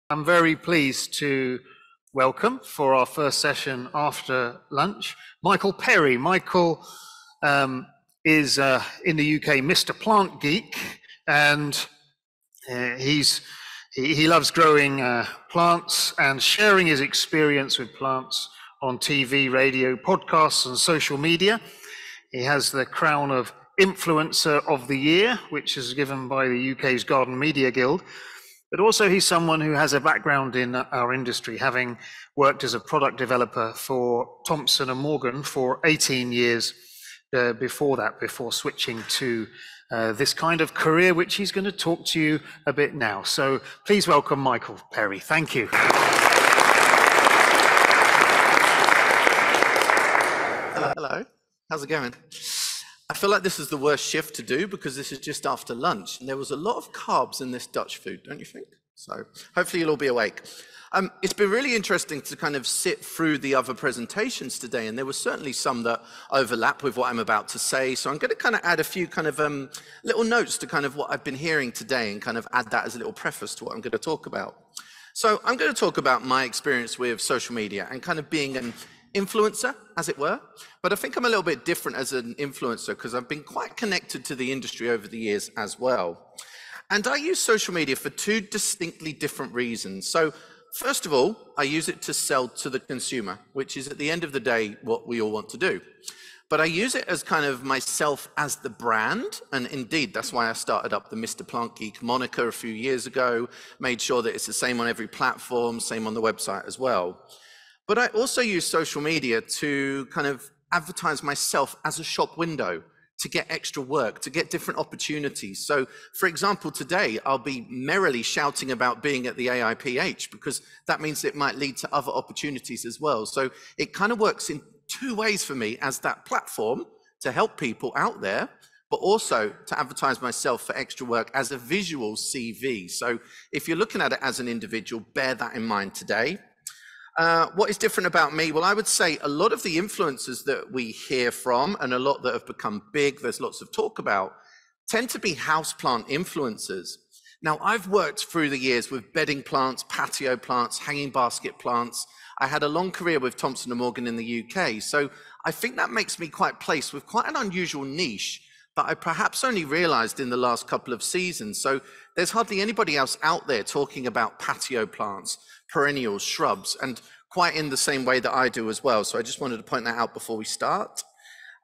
I'm very pleased to welcome for our first session after lunch, Michael Perry. Michael is in the UK Mr. Plant Geek, and he loves growing plants and sharing his experience with plants on TV, radio, podcasts, and social media. He has the crown of Influencer of the Year, which is given by the UK's Garden Media Guild. But also he's someone who has a background in our industry, having worked as a product developer for Thompson & Morgan for 18 years before switching to this kind of career, which he's going to talk to you a bit now. So please welcome Michael Perry. Thank you. Hello. How's it going? I feel like this is the worst shift to do because this is just after lunch and there was a lot of carbs in this Dutch food, don't you think? So hopefully you'll all be awake. It's been really interesting to kind of sit through the other presentations today, and there were certainly some that overlap with what I'm about to say. So I'm going to kind of add a few kind of little notes to kind of what I've been hearing today and kind of add that as a little preface to what I'm going to talk about. So I'm going to talk about my experience with social media and kind of being an influencer, as it were, but I think I'm a little bit different as an influencer because I've been quite connected to the industry over the years as well. And I use social media for two distinctly different reasons. So first of all, I use it to sell to the consumer, which is at the end of the day what we all want to do. But I use it as kind of myself as the brand, and indeed that's why I started up the Mr. Plant Geek moniker a few years ago, made sure that it's the same on every platform, same on the website as well. But I also use social media to kind of advertise myself as a shop window, to get extra work, to get different opportunities. So for example, today I'll be merrily shouting about being at the AIPH because that means it might lead to other opportunities as well. So it kind of works in two ways for me as that platform to help people out there, but also to advertise myself for extra work as a visual CV. So if you're looking at it as an individual, bear that in mind today. What is different about me? Well, I would say a lot of the influencers that we hear from and a lot that have become big, there's lots of talk about, tend to be houseplant influencers. Now, I've worked through the years with bedding plants, patio plants, hanging basket plants. I had a long career with Thompson & Morgan in the UK. So I think that makes me quite placed with quite an unusual niche that I perhaps only realized in the last couple of seasons. So there's hardly anybody else out there talking about patio plants, perennials, shrubs, and quite in the same way that I do as well. So I just wanted to point that out before we start.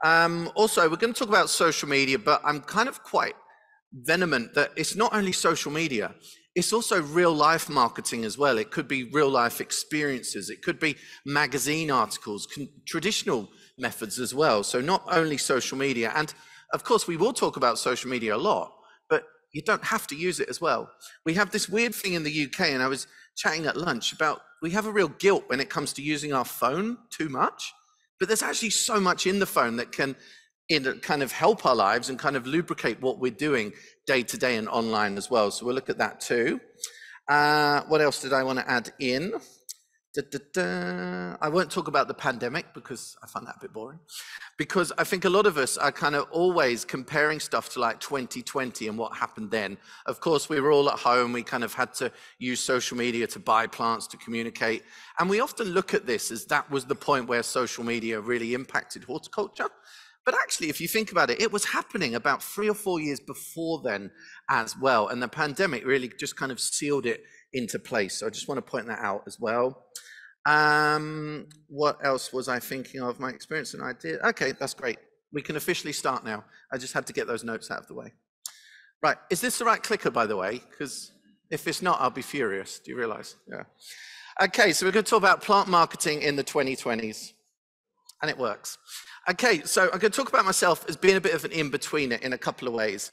Also, we're going to talk about social media, but I'm kind of quite vehement that it's not only social media, it's also real life marketing as well. It could be real life experiences. It could be magazine articles, traditional methods as well. So not only social media. And of course, we will talk about social media a lot, but you don't have to use it as well. We have this weird thing in the UK, and I was chatting at lunch about, we have a real guilt when it comes to using our phone too much, but there's actually so much in the phone that can kind of help our lives and kind of lubricate what we're doing day to day and online as well. So we'll look at that too. What else did I want to add in? I won't talk about the pandemic because I find that a bit boring, because I think a lot of us are kind of always comparing stuff to like 2020 and what happened then. Of course, we were all at home. We kind of had to use social media to buy plants, to communicate. And we often look at this as that was the point where social media really impacted horticulture. But actually, if you think about it, it was happening about 3 or 4 years before then as well. And the pandemic really just kind of sealed it into place. So I just want to point that out as well. What else was I thinking of? My experience and idea. Okay, that's great. We can officially start now. I just had to get those notes out of the way. Right, is this the right clicker, by the way? Because if it's not, I'll be furious. Do you realize? Yeah. Okay, so we're going to talk about plant marketing in the 2020s. And it works. Okay, so I'm going to talk about myself as being a bit of an in-betweener in a couple of ways.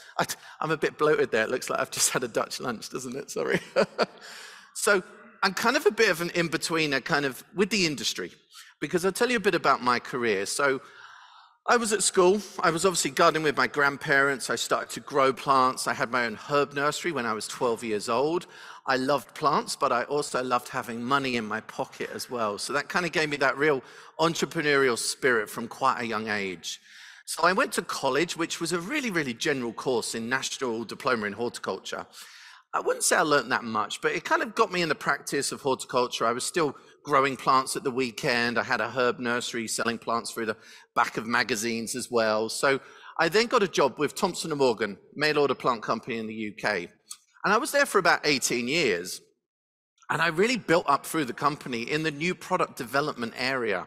I'm a bit bloated there. It looks like I've just had a Dutch lunch, doesn't it? Sorry. So I'm kind of a bit of an in-betweener kind of with the industry, because I'll tell you a bit about my career. So I was at school. I was obviously gardening with my grandparents. I started to grow plants. I had my own herb nursery when I was 12 years old. I loved plants, but I also loved having money in my pocket as well. So that kind of gave me that real entrepreneurial spirit from quite a young age. So I went to college, which was a really, really general course in National Diploma in Horticulture. I wouldn't say I learned that much, but it kind of got me in the practice of horticulture. I was still growing plants at the weekend. I had a herb nursery selling plants through the back of magazines as well. So I then got a job with Thompson & Morgan, mail order plant company in the UK. And I was there for about 18 years. And I really built up through the company in the new product development area.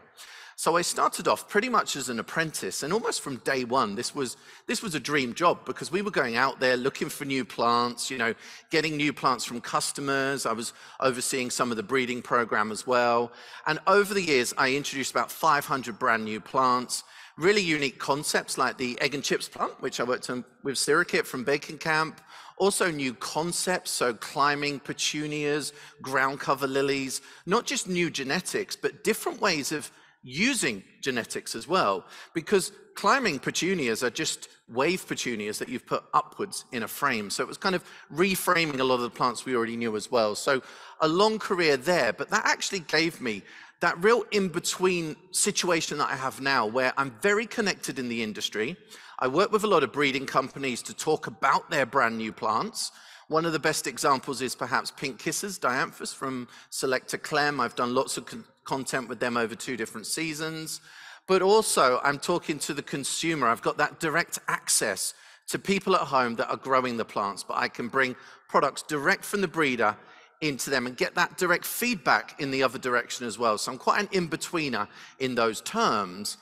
So I started off pretty much as an apprentice, and almost from day one, this was a dream job because we were going out there looking for new plants, you know, getting new plants from customers. I was overseeing some of the breeding program as well. And over the years, I introduced about 500 brand new plants, really unique concepts like the egg and chips plant, which I worked on with Sirikit from Bacon Camp. Also new concepts, so climbing petunias, ground cover lilies, not just new genetics, but different ways of using genetics as well, because climbing petunias are just wave petunias that you've put upwards in a frame. So it was kind of reframing a lot of the plants we already knew as well. So a long career there, but that actually gave me that real in-between situation that I have now, where I'm very connected in the industry. I work with a lot of breeding companies to talk about their brand new plants. One of the best examples is perhaps Pink Kisses, Dianthus from Selector Clem. I've done lots of content with them over 2 different seasons. But also I'm talking to the consumer. I've got that direct access to people at home that are growing the plants, but I can bring products direct from the breeder into them and get that direct feedback in the other direction as well. So I'm quite an in-betweener in those terms,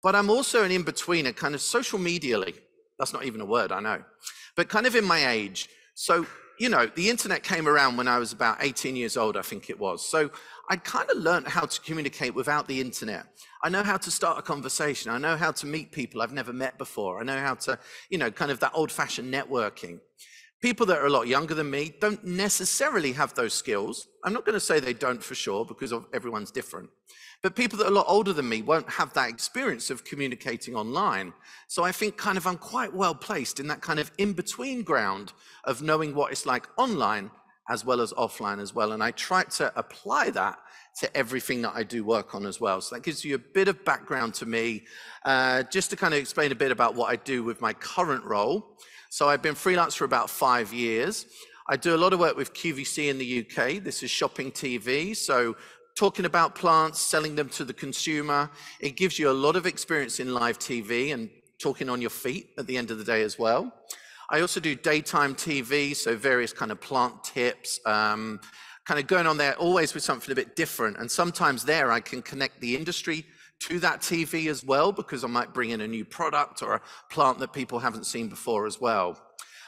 but I'm also an in-betweener kind of social medially. That's not even a word, I know, but kind of in my age. So, you know, the internet came around when I was about 18 years old, I think it was. So I kind of learned how to communicate without the internet. I know how to start a conversation. I know how to meet people I've never met before. I know how to, you know, kind of that old-fashioned networking. People that are a lot younger than me don't necessarily have those skills. I'm not going to say they don't for sure, because everyone's different. But people that are a lot older than me won't have that experience of communicating online. So I think kind of I'm quite well placed in that kind of in-between ground of knowing what it's like online as well as offline as well. And I try to apply that to everything that I do work on as well. So that gives you a bit of background to me, just to kind of explain a bit about what I do with my current role. So I've been freelance for about 5 years. I do a lot of work with QVC in the UK. This is shopping TV. So talking about plants, selling them to the consumer. It gives you a lot of experience in live TV and talking on your feet at the end of the day as well. I also do daytime TV, so various kind of plant tips, kind of going on there always with something a bit different. And sometimes there I can connect the industry to that TV as well, because I might bring in a new product or a plant that people haven't seen before as well.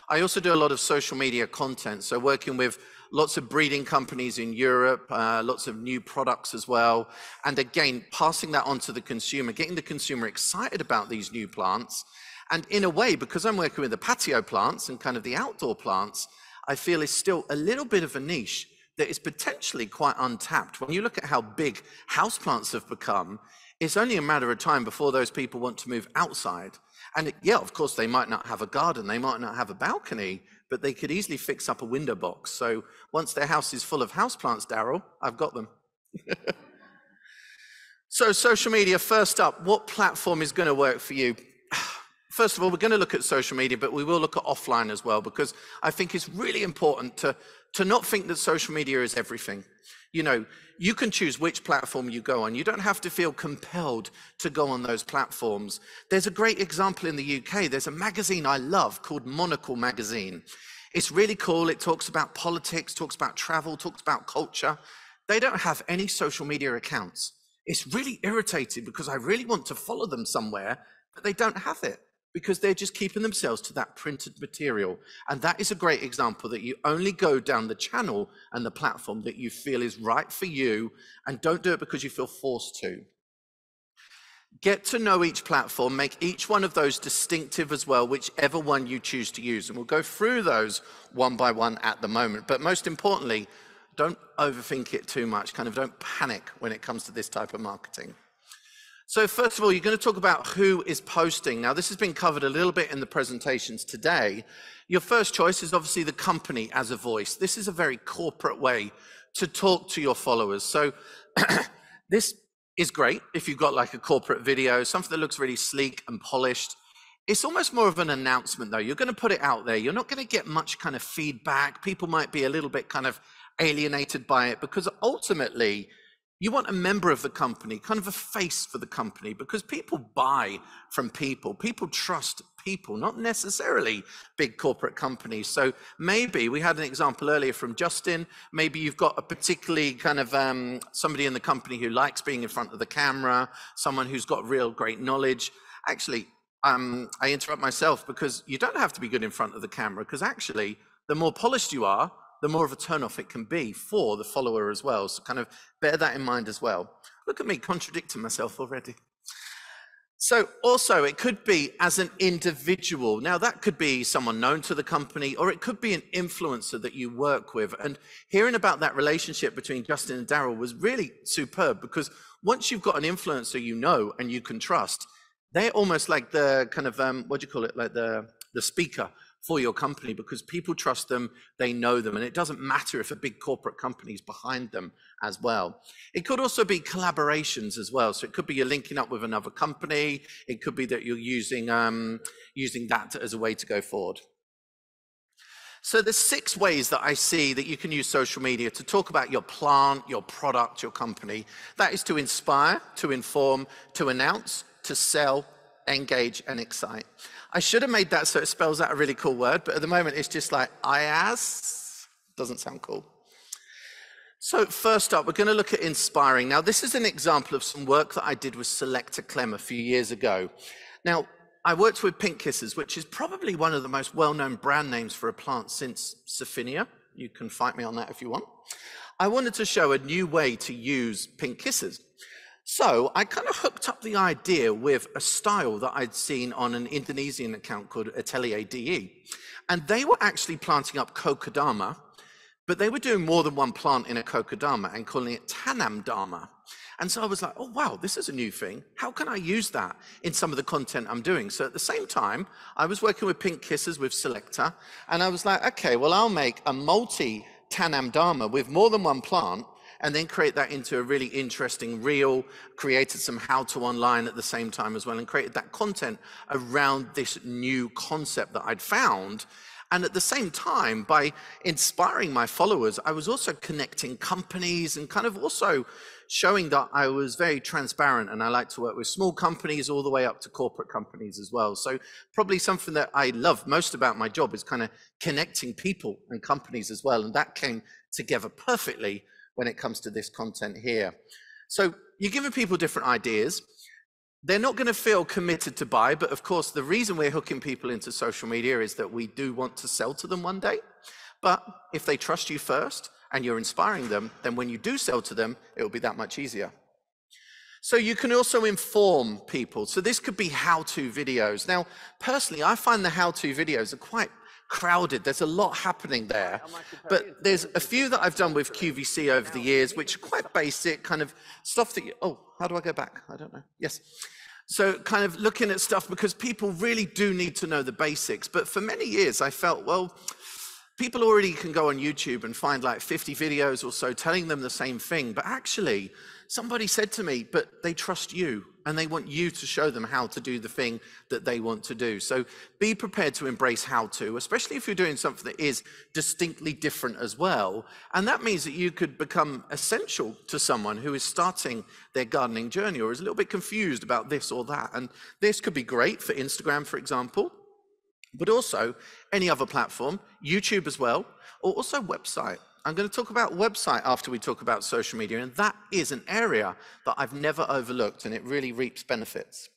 I also do a lot of social media content, so working with lots of breeding companies in Europe, lots of new products as well. And again, passing that on to the consumer, getting the consumer excited about these new plants. And in a way, because I'm working with the patio plants and kind of the outdoor plants, I feel is still a little bit of a niche that is potentially quite untapped. When you look at how big houseplants have become, it's only a matter of time before those people want to move outside. And yeah, of course, they might not have a garden, they might not have a balcony, but they could easily fix up a window box. So once their house is full of houseplants, Daryl, I've got them. So social media, first up, what platform is going to work for you? First of all, we're going to look at social media, but we will look at offline as well, because I think it's really important to not think that social media is everything. You know, you can choose which platform you go on. You don't have to feel compelled to go on those platforms. There's a great example in the UK. There's a magazine I love called Monocle Magazine. It's really cool. It talks about politics, talks about travel, talks about culture. They don't have any social media accounts. It's really irritating because I really want to follow them somewhere, but they don't have it, because they're just keeping themselves to that printed material. And that is a great example that you only go down the channel and the platform that you feel is right for you, and don't do it because you feel forced to. Get to know each platform, make each one of those distinctive as well, whichever one you choose to use. And we'll go through those one by one at the moment. But most importantly, don't overthink it too much. Kind of don't panic when it comes to this type of marketing. So first of all, you're going to talk about who is posting. Now, this has been covered a little bit in the presentations today. Your first choice is obviously the company as a voice. This is a very corporate way to talk to your followers. So this is great if you've got like a corporate video, something that looks really sleek and polished. It's almost more of an announcement, though. You're going to put it out there. You're not going to get much kind of feedback. People might be a little bit kind of alienated by it, because ultimately you want a member of the company, kind of a face for the company, because people buy from people. People trust people, not necessarily big corporate companies. So maybe we had an example earlier from Justin. Maybe you've got a particularly kind of somebody in the company who likes being in front of the camera, someone who's got real great knowledge. Actually, I interrupt myself, because you don't have to be good in front of the camera, because actually the more polished you are, the more of a turnoff it can be for the follower as well. So kind of bear that in mind as well. Look at me contradicting myself already. So also it could be as an individual. Now that could be someone known to the company, or it could be an influencer that you work with. And hearing about that relationship between Justin and Daryl was really superb, because once you've got an influencer you know and you can trust, they're almost like the kind of, what do you call it? Like the speaker for your company, because people trust them, they know them, and it doesn't matter if a big corporate company is behind them as well. It could also be collaborations as well. So it could be you're linking up with another company. It could be that you're using that as a way to go forward. So there's 6 ways that I see that you can use social media to talk about your plant, your product, your company. That is to inspire, to inform, to announce, to sell, engage, and excite. I should have made that so it spells out a really cool word, but at the moment it's just like IAS. Doesn't sound cool. So first up, we're going to look at inspiring. Now, this is an example of some work that I did with Selector Clem a few years ago. Now, I worked with Pink Kisses, which is probably one of the most well-known brand names for a plant since Sophinia. You can fight me on that if you want. I wanted to show a new way to use Pink Kisses. So I kind of hooked up the idea with a style that I'd seen on an Indonesian account called Atelier DE. And they were actually planting up Kokedama, but they were doing more than one plant in a Kokedama and calling it Tanam Dharma. And so I was like, oh, wow, this is a new thing. How can I use that in some of the content I'm doing? So at the same time, I was working with Pink Kisses with Selector, and I was like, okay, well, I'll make a multi-Tanam Dharma with more than one plant, and then create that into a really interesting reel, created some how-to online at the same time as well, and created that content around this new concept that I'd found. And at the same time, by inspiring my followers, I was also connecting companies and kind of also showing that I was very transparent, and I like to work with small companies all the way up to corporate companies as well. So probably something that I love most about my job is kind of connecting people and companies as well. And that came together perfectly when it comes to this content here. So you're giving people different ideas. They're not going to feel committed to buy, but of course the reason we're hooking people into social media is that we do want to sell to them one day. But if they trust you first and you're inspiring them, then when you do sell to them, it will be that much easier. So you can also inform people. So this could be how-to videos. Now, personally, I find the how-to videos are quite crowded. There's a lot happening there, but there's a few that I've done with QVC over the years, which are quite basic kind of stuff that you, oh, how do I go back? I don't know. Yes. So kind of looking at stuff because people really do need to know the basics. But for many years I felt, well, people already can go on YouTube and find like 50 videos or so telling them the same thing. But actually somebody said to me, but they trust you and they want you to show them how to do the thing that they want to do. So be prepared to embrace how to, especially if you're doing something that is distinctly different as well. And that means that you could become essential to someone who is starting their gardening journey or is a little bit confused about this or that. And this could be great for Instagram, for example, but also any other platform, YouTube as well, or also website. I'm going to talk about website after we talk about social media, and that is an area that I've never overlooked, and it really reaps benefits.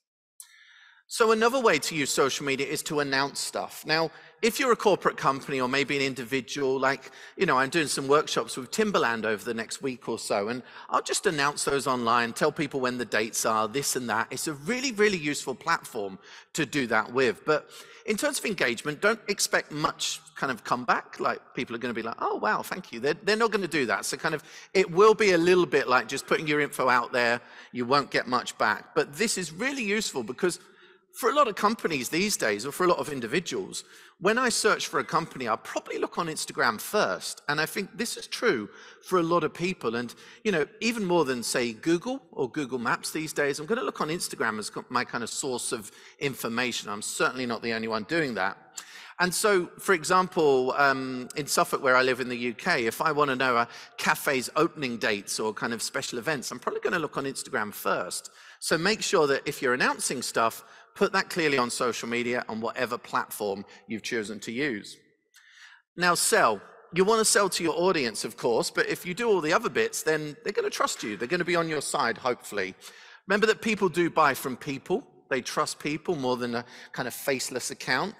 So another way to use social media is to announce stuff. Now, if you're a corporate company or maybe an individual, like, you know, I'm doing some workshops with Timberland over the next week or so, and I'll just announce those online, tell people when the dates are, this and that. It's a really, really useful platform to do that with. But in terms of engagement, don't expect much kind of comeback. Like people are going to be like, oh, wow, thank you. They're not going to do that. So kind of, it will be a little bit like just putting your info out there. You won't get much back. But this is really useful because for a lot of companies these days, or for a lot of individuals, when I search for a company, I'll probably look on Instagram first. And I think this is true for a lot of people. And, you know, even more than, say, Google or Google Maps these days, I'm going to look on Instagram as my kind of source of information. I'm certainly not the only one doing that. And so, for example, in Suffolk, where I live in the UK, if I want to know a cafe's opening dates or kind of special events, I'm probably going to look on Instagram first. So make sure that if you're announcing stuff, put that clearly on social media on whatever platform you've chosen to use. Now, sell. You want to sell to your audience, of course, but if you do all the other bits, then they're going to trust you. They're going to be on your side, hopefully. Remember that people do buy from people. They trust people more than a kind of faceless account.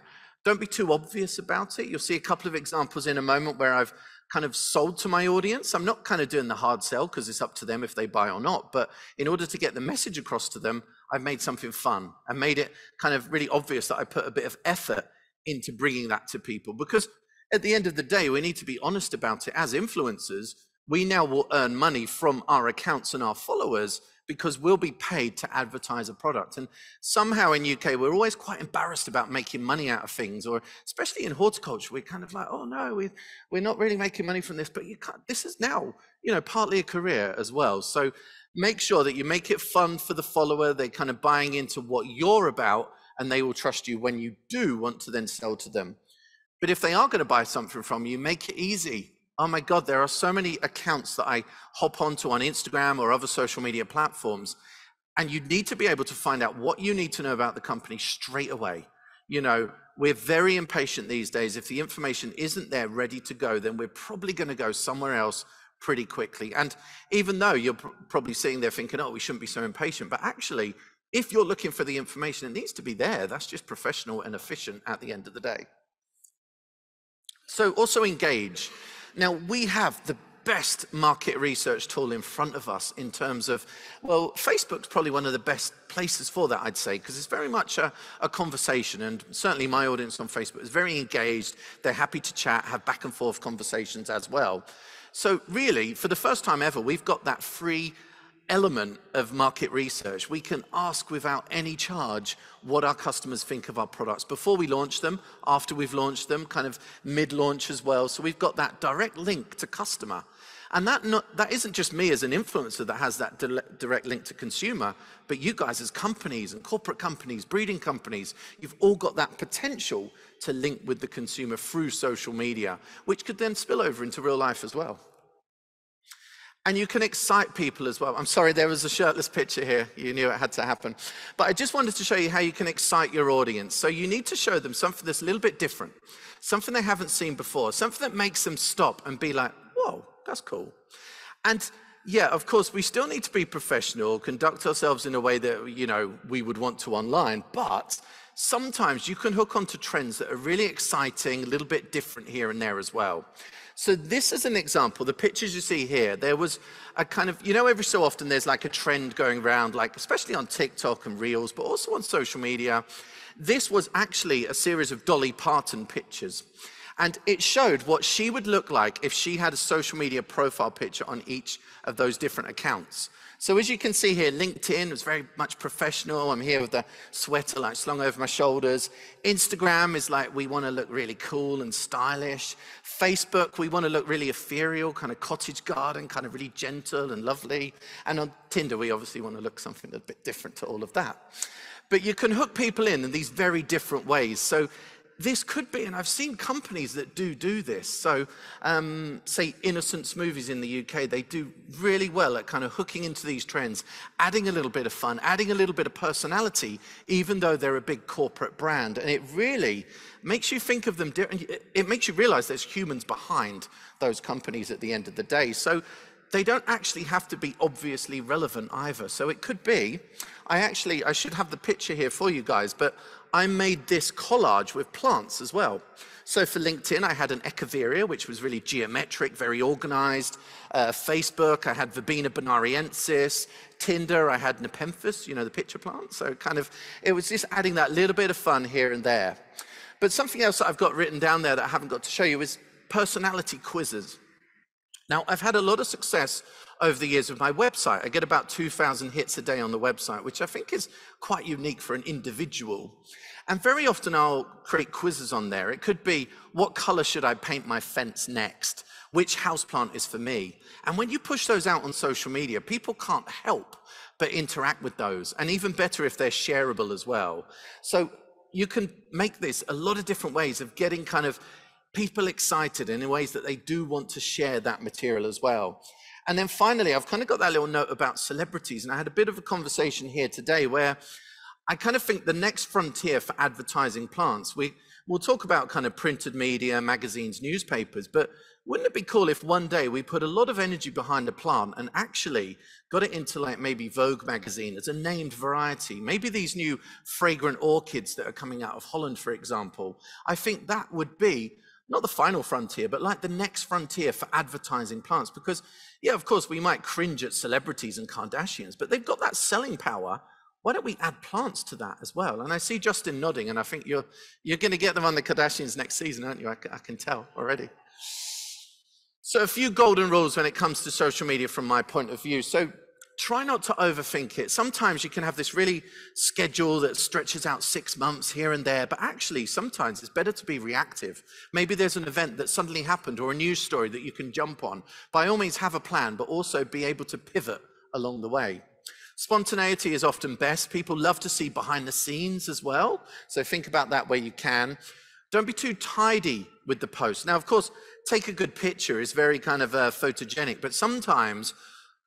Don't be too obvious about it. You'll see a couple of examples in a moment where I've kind of sold to my audience. I'm not kind of doing the hard sell because it's up to them if they buy or not. But in order to get the message across to them, I've made something fun. I made it kind of really obvious that I put a bit of effort into bringing that to people. Because at the end of the day, we need to be honest about it. As influencers, we now will earn money from our accounts and our followers because we'll be paid to advertise a product. And somehow in UK, we're always quite embarrassed about making money out of things, or especially in horticulture, we're kind of like, oh no, we're not really making money from this, but you can't, this is now, you know, partly a career as well. So make sure that you make it fun for the follower. They're kind of buying into what you're about, and they will trust you when you do want to then sell to them. But if they are going to buy something from you, make it easy. Oh my God, there are so many accounts that I hop onto on Instagram or other social media platforms, and you need to be able to find out what you need to know about the company straight away. You know, we're very impatient these days. If the information isn't there ready to go, then we're probably going to go somewhere else pretty quickly. And even though you're probably sitting there thinking, oh, we shouldn't be so impatient, but actually, if you're looking for the information, it needs to be there. That's just professional and efficient at the end of the day. So also engage. Now, we have the best market research tool in front of us in terms of, well, Facebook's probably one of the best places for that, I'd say, because it's very much a conversation, and certainly my audience on Facebook is very engaged. They're happy to chat, have back and forth conversations as well. So really, for the first time ever, we've got that free element of market research. We can ask without any charge what our customers think of our products before we launch them, after we've launched them, kind of mid-launch as well. So we've got that direct link to customer. And that isn't just me as an influencer that has that direct link to consumer, but you guys as companies and corporate companies, breeding companies, you've all got that potential to link with the consumer through social media, which could then spill over into real life as well. And you can excite people as well. I'm sorry, there was a shirtless picture here. You knew it had to happen. But I just wanted to show you how you can excite your audience. So you need to show them something that's a little bit different, something they haven't seen before, something that makes them stop and be like, whoa, that's cool. And yeah, of course, we still need to be professional, conduct ourselves in a way that, you know, we would want to online, but sometimes you can hook onto trends that are really exciting, a little bit different here and there as well. So this is an example. The pictures you see here, there was a kind of, you know, every so often there's like a trend going around, like especially on TikTok and Reels, but also on social media. This was actually a series of Dolly Parton pictures. And it showed what she would look like if she had a social media profile picture on each of those different accounts. So as you can see here, LinkedIn was very much professional. I'm here with the sweater like slung over my shoulders. Instagram is like, we want to look really cool and stylish. Facebook, we want to look really ethereal, kind of cottage garden, kind of really gentle and lovely. And on Tinder, we obviously want to look something a bit different to all of that. But you can hook people in these very different ways. So this could be, and I've seen companies that do this. So say Innocence Movies in the UK, they do really well at kind of hooking into these trends, adding a little bit of fun, adding a little bit of personality, even though they're a big corporate brand. And it really makes you think of them different. It makes you realize there's humans behind those companies at the end of the day. So they don't actually have to be obviously relevant either. So it could be, I should have the picture here for you guys, but I made this collage with plants as well. So for LinkedIn, I had an Echeveria, which was really geometric, very organized. Facebook, I had Verbena bonariensis. Tinder, I had Nepenthes, you know, the pitcher plant. So kind of, it was just adding that little bit of fun here and there. But something else that I've got written down there that I haven't got to show you is personality quizzes. Now, I've had a lot of success over the years with my website. I get about 2,000 hits a day on the website, which I think is quite unique for an individual. And very often I'll create quizzes on there. It could be, what color should I paint my fence next? Which houseplant is for me? And when you push those out on social media, people can't help but interact with those. And even better if they're shareable as well. So you can make this a lot of different ways of getting kind of people excited in ways that they do want to share that material as well. And then finally, I've kind of got that little note about celebrities. And I had a bit of a conversation here today where I kind of think the next frontier for advertising plants, we'll talk about kind of printed media, magazines, newspapers, but wouldn't it be cool if one day we put a lot of energy behind a plant and actually got it into like maybe Vogue magazine as a named variety? Maybe these new fragrant orchids that are coming out of Holland, for example. I think that would be not the final frontier, but like the next frontier for advertising plants. Because yeah, of course, we might cringe at celebrities and Kardashians, but they've got that selling power. Why don't we add plants to that as well? And I see Justin nodding, and I think you're going to get them on the Kardashians next season, aren't you? I can tell already. So a few golden rules when it comes to social media from my point of view. So try not to overthink it. Sometimes you can have this really schedule that stretches out 6 months here and there, but actually sometimes it's better to be reactive. Maybe there's an event that suddenly happened or a news story that you can jump on. By all means, have a plan, but also be able to pivot along the way. Spontaneity is often best. People love to see behind the scenes as well. So think about that where you can. Don't be too tidy with the post. Now, of course, take a good picture is very kind of photogenic, but sometimes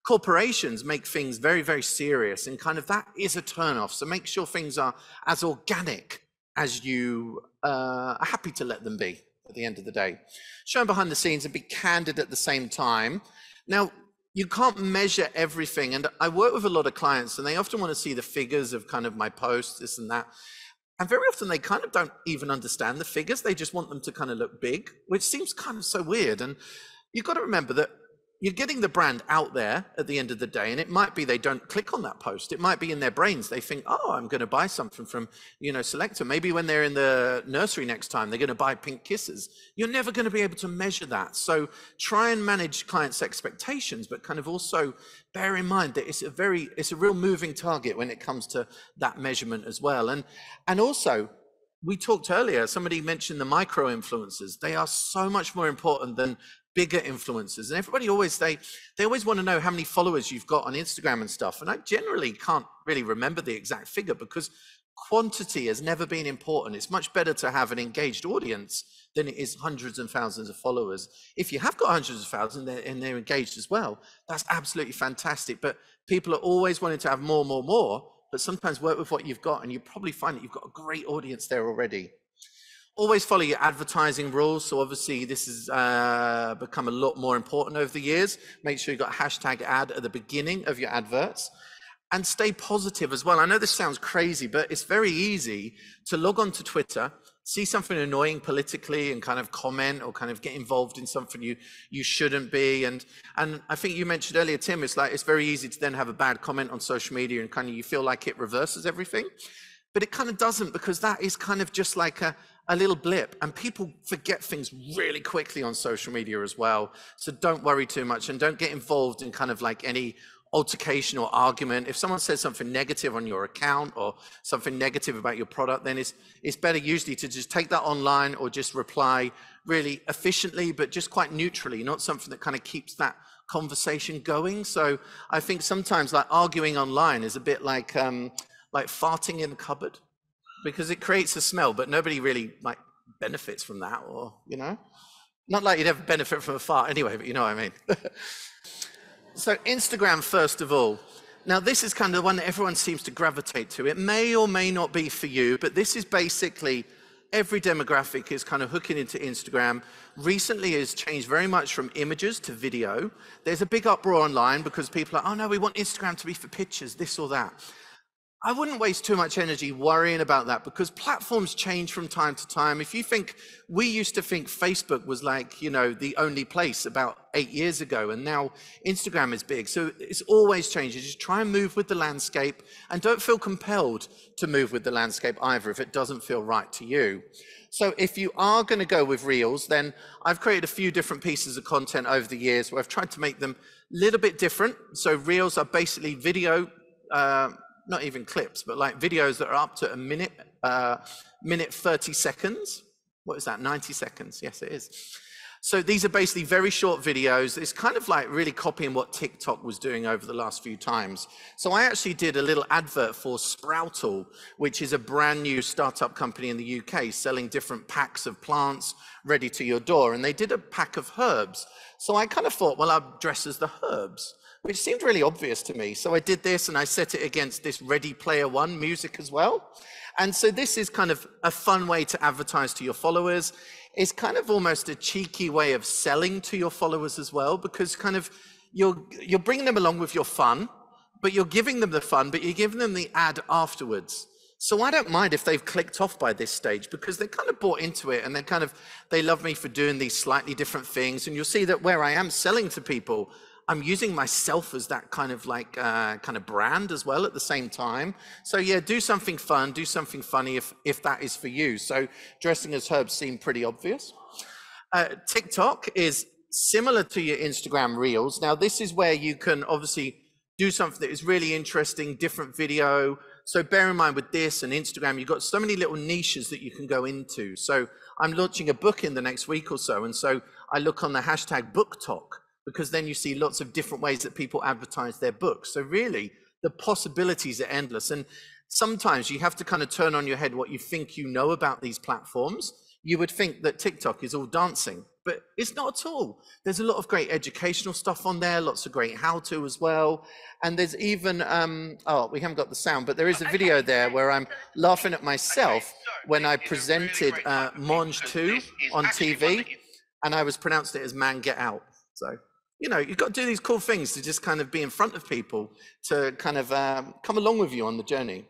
corporations make things very, very serious, and kind of that is a turnoff. So make sure things are as organic as you are happy to let them be at the end of the day. Show them behind the scenes and be candid at the same time. Now, you can't measure everything. And I work with a lot of clients and they often want to see the figures of kind of my posts, this and that. And very often they kind of don't even understand the figures. They just want them to kind of look big, which seems kind of so weird. And you've got to remember that you're getting the brand out there at the end of the day, and it might be they don't click on that post. It might be in their brains. They think, oh, I'm going to buy something from, Selector. Maybe when they're in the nursery next time, they're going to buy pink kisses. You're never going to be able to measure that. So try and manage clients' expectations, but kind of also bear in mind that it's a real moving target when it comes to that measurement as well. And also, we talked earlier, somebody mentioned the micro influencers. They are so much more important than bigger influencers. And everybody they always want to know how many followers you've got on Instagram and stuff. And I generally can't really remember the exact figure because quantity has never been important. It's much better to have an engaged audience than it is hundreds and thousands of followers. If you have got hundreds of thousands and they're engaged as well, that's absolutely fantastic. But people are always wanting to have more, but sometimes work with what you've got and you probably find that you've got a great audience there already. Always follow your advertising rules. So obviously this has become a lot more important over the years. Make sure you've got hashtag ad at the beginning of your adverts and stay positive as well. I know this sounds crazy, but it's very easy to log on to Twitter, see something annoying politically and kind of comment or kind of get involved in something you shouldn't be. And I think you mentioned earlier, Tim, it's very easy to then have a bad comment on social media and kind of you feel like it reverses everything. But it kind of doesn't, because that is kind of just like a little blip, and people forget things really quickly on social media as well. So don't worry too much and don't get involved in kind of like any altercation or argument. If someone says something negative on your account or something negative about your product, then it's better usually to just take that online or just reply really efficiently, but just quite neutrally, not something that kind of keeps that conversation going. So I think sometimes like arguing online is a bit like farting in a cupboard, because it creates a smell, but nobody really like benefits from that, or, not like you'd ever benefit from a fart anyway, but you know what I mean. So Instagram, first of all. Now this is kind of the one that everyone seems to gravitate to. It may or may not be for you, but this is basically every demographic is kind of hooking into Instagram. Recently it's changed very much from images to video. There's a big uproar online because people are, oh no, we want Instagram to be for pictures, this or that. I wouldn't waste too much energy worrying about that because platforms change from time to time. If you think, we used to think Facebook was like, you know, the only place about 8 years ago, and now Instagram is big. So it's always changing. Just try and move with the landscape and don't feel compelled to move with the landscape either if it doesn't feel right to you. So if you are going to go with Reels, then I've created a few different pieces of content over the years where I've tried to make them a little bit different. So Reels are basically video, not even clips, but like videos that are up to a minute, minute 30 seconds. What is that, 90 seconds? Yes, it is. So these are basically very short videos. It's kind of like really copying what TikTok was doing over the last few times. So I actually did a little advert for Sproutle, which is a brand new startup company in the UK selling different packs of plants ready to your door. And they did a pack of herbs. So I kind of thought, well, I'll dress as the herbs, which seemed really obvious to me. So I did this and I set it against this Ready Player One music as well. And so this is kind of a fun way to advertise to your followers. It's kind of almost a cheeky way of selling to your followers as well, because kind of you're bringing them along with your fun, but you're giving them the fun, but you're giving them the ad afterwards. So I don't mind if they've clicked off by this stage because they're kind of bought into it and they love me for doing these slightly different things. And you'll see that where I am selling to people, I'm using myself as that kind of like kind of brand as well at the same time. So yeah, do something fun, do something funny if that is for you. So dressing as herbs seemed pretty obvious. TikTok is similar to your Instagram Reels. Now this is where you can obviously do something that is really interesting, different video. So bear in mind with this and Instagram, you've got so many little niches that you can go into. So I'm launching a book in the next week or so. And so I look on the hashtag BookTok, because then you see lots of different ways that people advertise their books. So really, the possibilities are endless. And sometimes you have to kind of turn on your head what you think you know about these platforms. You would think that TikTok is all dancing, but it's not at all. There's a lot of great educational stuff on there, lots of great how-to as well. And there's even, oh, we haven't got the sound, but there is a video there where I'm laughing at myself when I presented Monge 2 on TV, and I was pronounced it as Man Get Out. So, you know, you've got to do these cool things to just kind of be in front of people to kind of come along with you on the journey.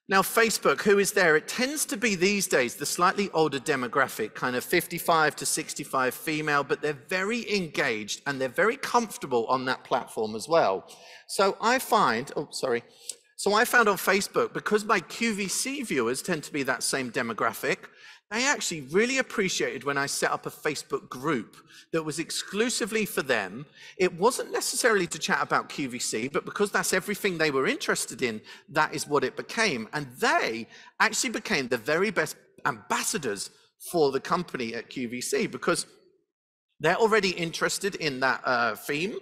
Now, Facebook, who is there? It tends to be these days the slightly older demographic, kind of 55 to 65 female, but they're very engaged and they're very comfortable on that platform as well. So I find, So I found on Facebook, because my QVC viewers tend to be that same demographic, they actually really appreciated when I set up a Facebook group that was exclusively for them. It wasn't necessarily to chat about QVC, but because that's everything they were interested in, that is what it became. And they actually became the very best ambassadors for the company at QVC, because they're already interested in that theme.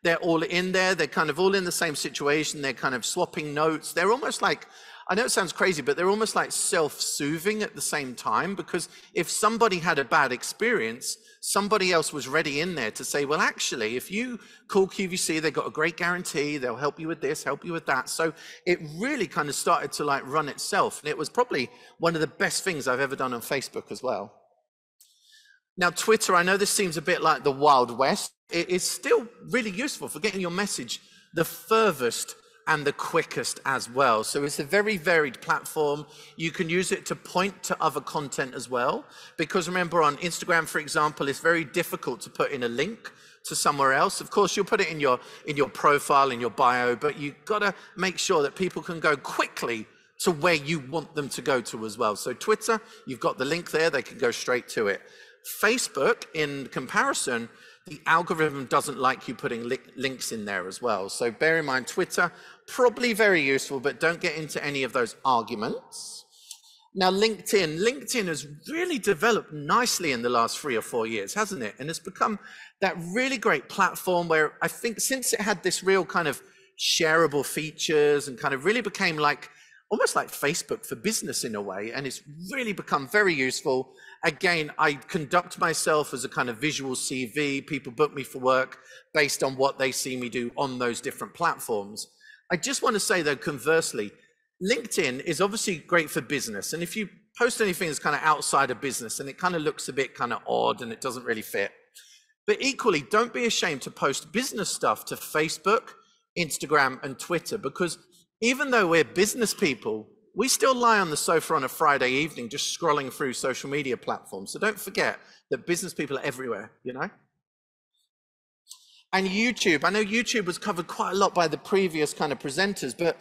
They're all in there. They're kind of all in the same situation. They're kind of swapping notes. They're almost like, I know it sounds crazy, but they're almost like self-soothing at the same time, because if somebody had a bad experience, somebody else was ready in there to say, well, actually, if you call QVC, they've got a great guarantee. They'll help you with this, help you with that. So it really kind of started to like run itself. And it was probably one of the best things I've ever done on Facebook as well. Now, Twitter, I know this seems a bit like the Wild West. It is still really useful for getting your message the furthest and the quickest as well. So it's a very varied platform. You can use it to point to other content as well, because remember on Instagram, for example, it's very difficult to put in a link to somewhere else. Of course, you'll put it in your profile, in your bio, but you've got to make sure that people can go quickly to where you want them to go to as well. So Twitter, you've got the link there, they can go straight to it. Facebook, in comparison, the algorithm doesn't like you putting links in there as well. So bear in mind, Twitter, probably very useful, but don't get into any of those arguments. Now, LinkedIn has really developed nicely in the last 3 or 4 years, hasn't it? And it's become that really great platform where I think since it had this real kind of shareable features and kind of really became like, almost like Facebook for business in a way, and it's really become very useful. Again, I conduct myself as a kind of visual CV. People book me for work based on what they see me do on those different platforms. I just want to say though, conversely, LinkedIn is obviously great for business. And if you post anything that's kind of outside of business and it kind of looks a bit kind of odd and it doesn't really fit, but equally, don't be ashamed to post business stuff to Facebook, Instagram, and Twitter, because even though we're business people, we still lie on the sofa on a Friday evening just scrolling through social media platforms. So don't forget that business people are everywhere, you know? And YouTube, I know YouTube was covered quite a lot by the previous kind of presenters, but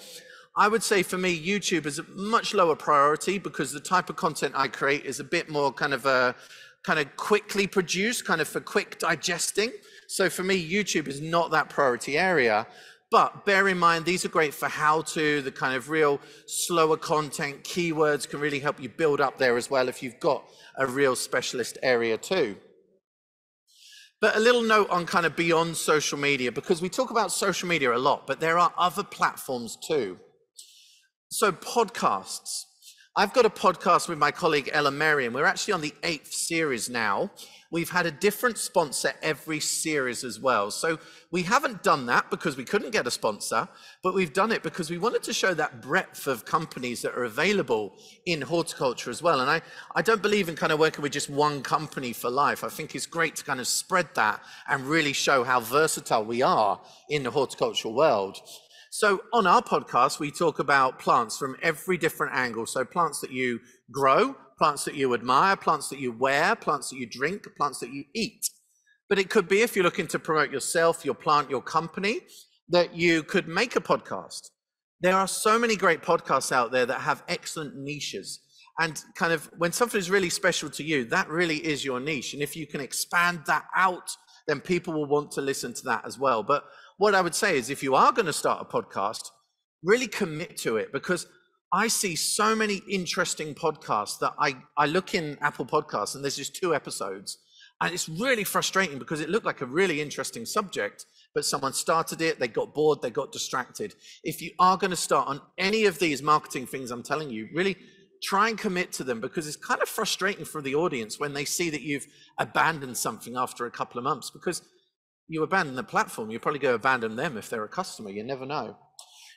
I would say for me, YouTube is a much lower priority because the type of content I create is a bit more kind of quickly produced, kind of for quick digesting. So for me, YouTube is not that priority area. But bear in mind, these are great for how-to, the kind of real slower content, keywords can really help you build up there as well if you've got a real specialist area too. But a little note on kind of beyond social media, because we talk about social media a lot, but there are other platforms too. So podcasts. I've got a podcast with my colleague Ella Merriam. We're actually on the 8th series now. We've had a different sponsor every series as well. So we haven't done that because we couldn't get a sponsor, but we've done it because we wanted to show that breadth of companies that are available in horticulture as well. And I don't believe in kind of working with just one company for life. I think it's great to kind of spread that and really show how versatile we are in the horticultural world. So on our podcast, we talk about plants from every different angle. So plants that you grow, plants that you admire, plants that you wear, plants that you drink, plants that you eat. But it could be if you're looking to promote yourself, your plant, your company, that you could make a podcast. There are so many great podcasts out there that have excellent niches. And kind of when something is really special to you, that really is your niche. And if you can expand that out, then people will want to listen to that as well. But what I would say is if you are going to start a podcast, really commit to it, because I see so many interesting podcasts that I look in Apple Podcasts and there's just 2 episodes. And it's really frustrating because it looked like a really interesting subject, but someone started it, they got bored, they got distracted. If you are going to start on any of these marketing things I'm telling you, really try and commit to them, because it's kind of frustrating for the audience when they see that you've abandoned something after a couple of months, because you abandon the platform, you probably go abandon them if they're a customer, you never know.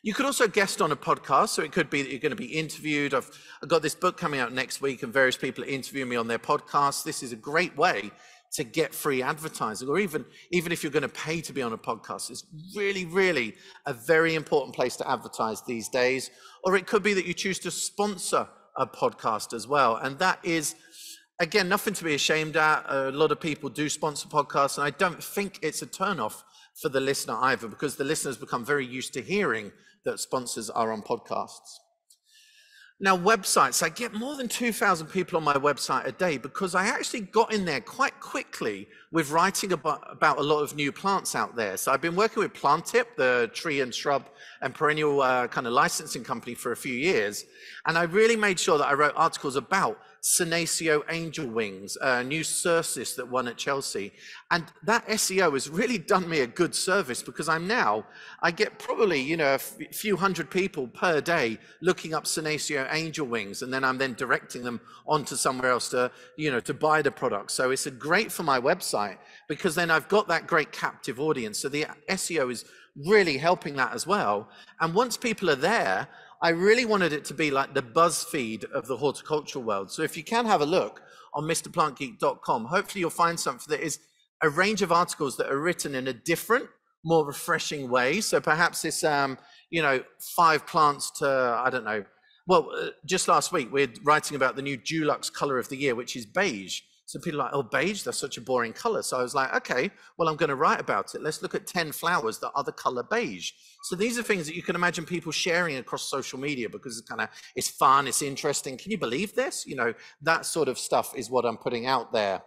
You could also guest on a podcast, so it could be that you're going to be interviewed. I've got this book coming out next week and various people are interviewing me on their podcasts. This is a great way to get free advertising, or even if you're going to pay to be on a podcast. It's really a very important place to advertise these days. Or it could be that you choose to sponsor a podcast as well. And that is, again, nothing to be ashamed at. A lot of people do sponsor podcasts, and I don't think it's a turnoff for the listener either, because the listeners become very used to hearing that sponsors are on podcasts. Now, websites, I get more than 2,000 people on my website a day because I actually got in there quite quickly with writing about a lot of new plants out there. So I've been working with Planttip, the tree and shrub and perennial kind of licensing company, for a few years. And I really made sure that I wrote articles about Senecio angel wings, a new Cercis that won at Chelsea. And that SEO has really done me a good service, because I get probably, a few hundred people per day looking up Senecio angel wings, and then I'm directing them onto somewhere else to, to buy the product. So it's great for my website, because then I've got that great captive audience. So the SEO is really helping that as well. And once people are there, I really wanted it to be like the BuzzFeed of the horticultural world. So if you can have a look on mrplantgeek.com, hopefully you'll find something that is a range of articles that are written in a different, more refreshing way. So perhaps it's, 5 plants to, I don't know. Well, just last week, we're writing about the new Dulux color of the year, which is beige. So people are like, oh, beige, that's such a boring color. So I was like, okay, well, I'm going to write about it. Let's look at 10 flowers that are the color beige. So these are things that you can imagine people sharing across social media, because it's fun, it's interesting. Can you believe this? That sort of stuff is what I'm putting out there.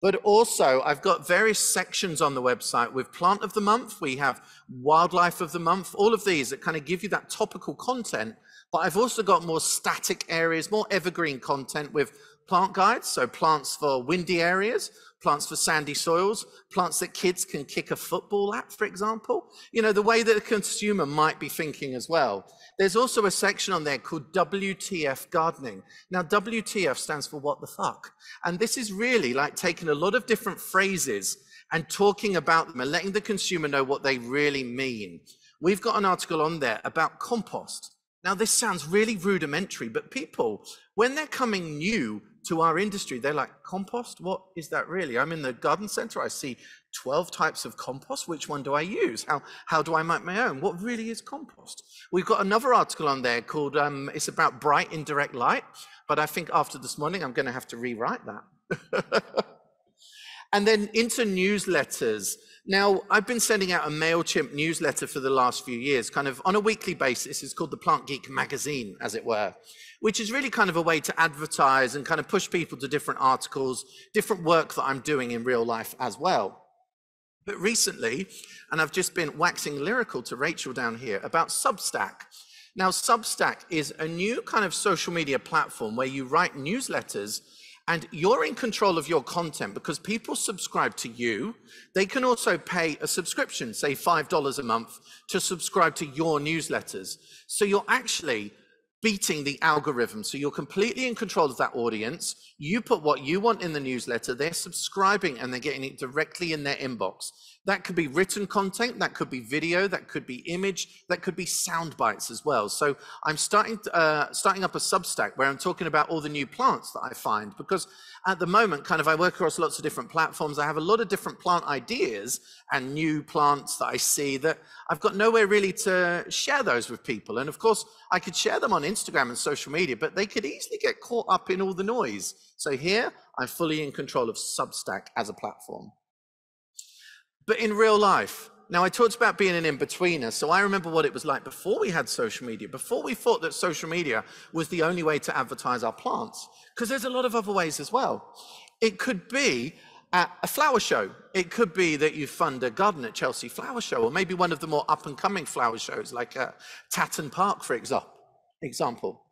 But also, I've got various sections on the website with Plant of the Month. We have Wildlife of the Month, all of these that kind of give you that topical content. But I've also got more static areas, more evergreen content with plant guides. So plants for windy areas, plants for sandy soils, plants that kids can kick a football at, for example. The way that a consumer might be thinking as well. There's also a section on there called WTF Gardening. Now, WTF stands for what the fuck. And this is really like taking a lot of different phrases and talking about them and letting the consumer know what they really mean. We've got an article on there about compost. Now, this sounds really rudimentary, but people, when they're coming new to our industry. They're like, compost? What is that really? I'm in the garden center. I see 12 types of compost. Which one do I use? How do I make my own? What really is compost? We've got another article on there called, it's about bright indirect light. But I think after this morning, I'm going to have to rewrite that. And then into newsletters. Now, I've been sending out a MailChimp newsletter for the last few years, kind of on a weekly basis. It's called the Plant Geek magazine, as it were, which is really kind of a way to advertise and kind of push people to different articles, different work that I'm doing in real life as well. But recently, and I've just been waxing lyrical to Rachel down here about Substack. Now, Substack is a new kind of social media platform where you write newsletters and you're in control of your content because people subscribe to you. They can also pay a subscription, say $5 a month, to subscribe to your newsletters. So you're actually beating the algorithm. So you're completely in control of that audience. You put what you want in the newsletter, they're subscribing and they're getting it directly in their inbox. That could be written content, that could be video, that could be image, that could be sound bites as well. So I'm starting up a Substack where I'm talking about all the new plants that I find, because at the moment, kind of, I work across lots of different platforms. I have a lot of different plant ideas and new plants that I see that I've got nowhere really to share those with people. And of course, I could share them on Instagram and social media, but they could easily get caught up in all the noise. So here, I'm fully in control of Substack as a platform. But in real life, now I talked about being an in-betweener, so I remember what it was like before we had social media, before we thought that social media was the only way to advertise our plants, because there's a lot of other ways as well. It could be at a flower show. It could be that you fund a garden at Chelsea Flower Show, or maybe one of the more up-and-coming flower shows like Tatton Park, for example.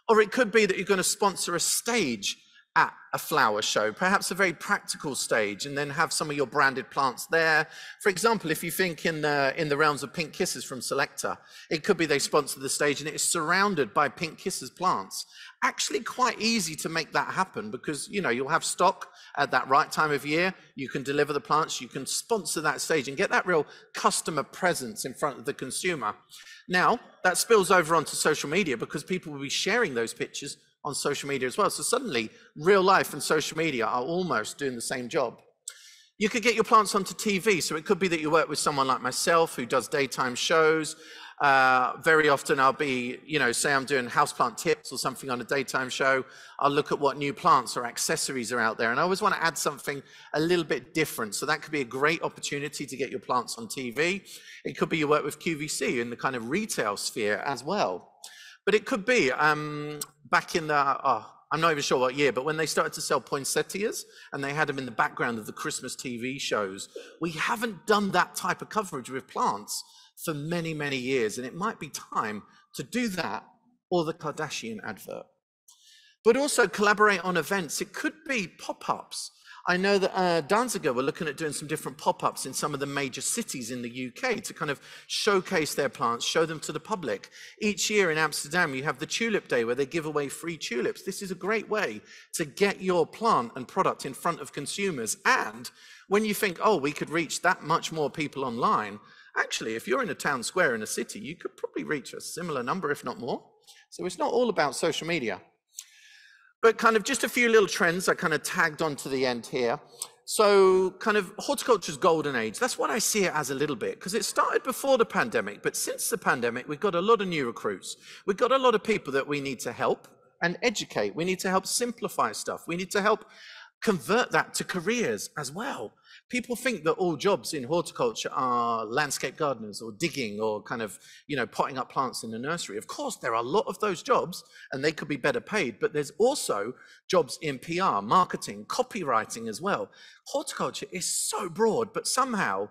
Or it could be that you're going to sponsor a stage at a flower show, perhaps a very practical stage, and then have some of your branded plants there. For example, if you think in the realms of Pink Kisses from Selecta, it could be they sponsor the stage and it is surrounded by Pink Kisses plants. Actually quite easy to make that happen because, you know, you'll have stock at that right time of year, you can deliver the plants, you can sponsor that stage and get that real customer presence in front of the consumer. Now, that spills over onto social media because people will be sharing those pictures on social media as well. So suddenly, real life and social media are almost doing the same job. You could get your plants onto TV. So it could be that you work with someone like myself who does daytime shows. Very often I'll be, you know, say I'm doing houseplant tips or something on a daytime show. I'll look at what new plants or accessories are out there. And I always want to add something a little bit different. So that could be a great opportunity to get your plants on TV. It could be you work with QVC in the kind of retail sphere as well. But it could be back in the, I'm not even sure what year, but when they started to sell poinsettias and they had them in the background of the Christmas TV shows, we haven't done that type of coverage with plants for many, many years. And it might be time to do that or the Kardashian advert. But also collaborate on events. It could be pop-ups. I know that Danziger were looking at doing some different pop-ups in some of the major cities in the UK to kind of showcase their plants, show them to the public. Each year in Amsterdam, you have the Tulip Day where they give away free tulips. This is a great way to get your plant and product in front of consumers. And when you think, oh, we could reach that much more people online, actually, if you're in a town square in a city, you could probably reach a similar number, if not more. So it's not all about social media. But kind of just a few little trends I kind of tagged on to the end here. So kind of horticulture's golden age, that's what I see it as a little bit, because it started before the pandemic, but since the pandemic, we've got a lot of new recruits. We've got a lot of people that we need to help and educate. We need to help simplify stuff. We need to help convert that to careers as well. People think that all jobs in horticulture are landscape gardeners or digging or kind of, you know, potting up plants in the nursery. Of course, there are a lot of those jobs and they could be better paid, but there's also jobs in PR, marketing, copywriting as well. Horticulture is so broad, but somehow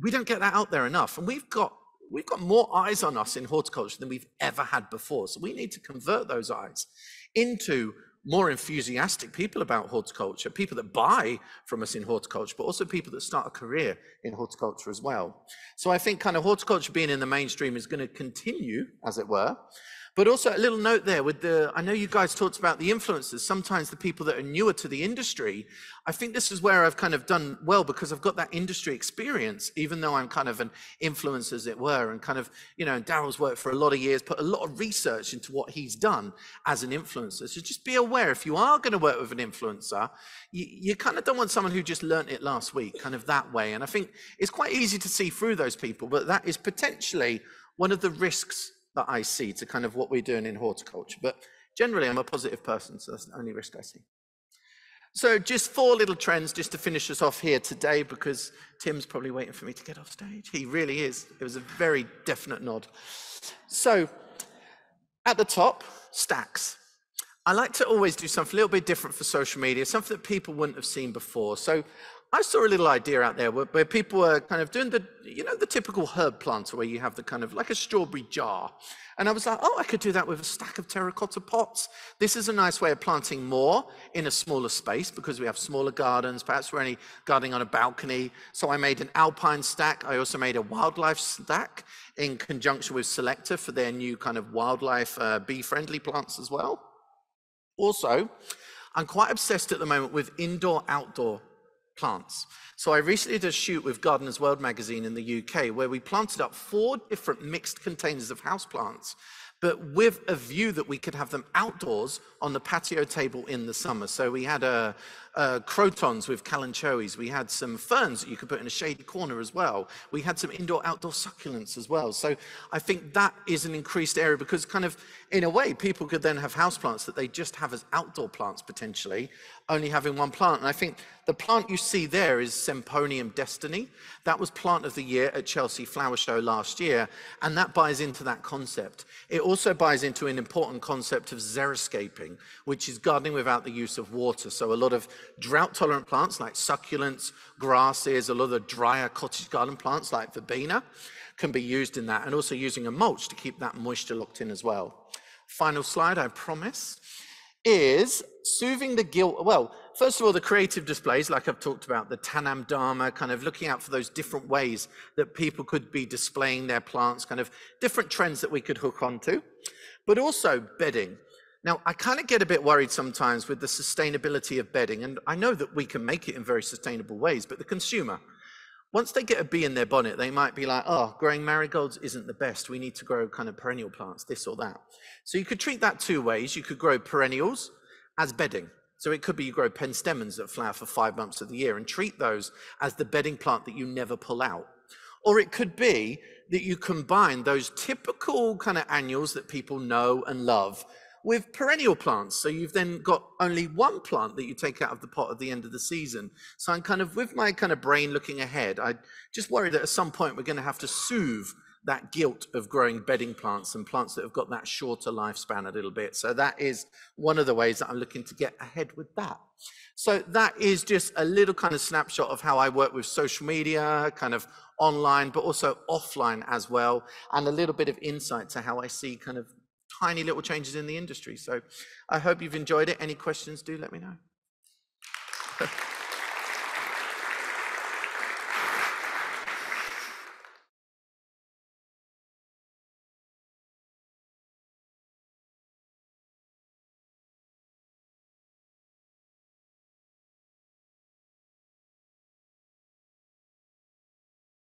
we don't get that out there enough. And we've got more eyes on us in horticulture than we've ever had before. So we need to convert those eyes into more enthusiastic people about horticulture, people that buy from us in horticulture, but also people that start a career in horticulture as well. So I think kind of horticulture being in the mainstream is going to continue, as it were. But also a little note there with I know you guys talked about the influencers, sometimes the people that are newer to the industry. I think this is where I've kind of done well because I've got that industry experience, even though I'm kind of an influencer, as it were, and kind of, Daryl's worked for a lot of years, put a lot of research into what he's done as an influencer. So just be aware, if you are going to work with an influencer, you kind of don't want someone who just learnt it last week, kind of that way. And I think it's quite easy to see through those people, but that is potentially one of the risks that I see to kind of what we're doing in horticulture. But generally, I'm a positive person, so that's the only risk I see. So just 4 little trends just to finish us off here today, because Tim's probably waiting for me to get off stage. He really is. It was a very definite nod. So at the top, stacks. I like to always do something a little bit different for social media, something that people wouldn't have seen before. So I saw a little idea out there where people were kind of doing the typical herb planter where you have the kind of like a strawberry jar. And I was like, oh, I could do that with a stack of terracotta pots. This is a nice way of planting more in a smaller space because we have smaller gardens. Perhaps we're only gardening on a balcony. So I made an alpine stack. I also made a wildlife stack in conjunction with Selector for their new kind of wildlife bee-friendly plants as well. Also, I'm quite obsessed at the moment with indoor-outdoor plants. So I recently did a shoot with Gardener's World magazine in the UK where we planted up 4 different mixed containers of houseplants, but with a view that we could have them outdoors on the patio table in the summer. So we had crotons with kalanchoes. We had some ferns that you could put in a shady corner as well. We had some indoor-outdoor succulents as well. So I think that is an increased area because kind of, in a way, people could then have houseplants that they just have as outdoor plants potentially, only having one plant. And I think the plant you see there is Semponium Destiny. That was Plant of the Year at Chelsea Flower Show last year, and that buys into that concept. It also buys into an important concept of xeriscaping, which is gardening without the use of water. So a lot of drought-tolerant plants like succulents, grasses, a lot of the drier cottage garden plants like verbena can be used in that, and also using a mulch to keep that moisture locked in as well. Final slide, I promise, is soothing the guilt. Well, first of all, the creative displays, like I've talked about, the Tanam Dharma, kind of looking out for those different ways that people could be displaying their plants, kind of different trends that we could hook onto, but also bedding. Now, I kind of get a bit worried sometimes with the sustainability of bedding, and I know that we can make it in very sustainable ways, but the consumer, once they get a bee in their bonnet, they might be like, oh, growing marigolds isn't the best. We need to grow kind of perennial plants, this or that. So you could treat that 2 ways. You could grow perennials as bedding. So it could be you grow penstemons that flower for 5 months of the year and treat those as the bedding plant that you never pull out. Or it could be that you combine those typical kind of annuals that people know and love with perennial plants. So you've then got only one plant that you take out of the pot at the end of the season. So I'm kind of, with my kind of brain looking ahead, I just worry that at some point we're going to have to soothe that guilt of growing bedding plants and plants that have got that shorter lifespan a little bit. So that is one of the ways that I'm looking to get ahead with that. So that is just a little kind of snapshot of how I work with social media, kind of online, but also offline as well, and a little bit of insight to how I see kind of tiny little changes in the industry. So I hope you've enjoyed it. Any questions, do let me know.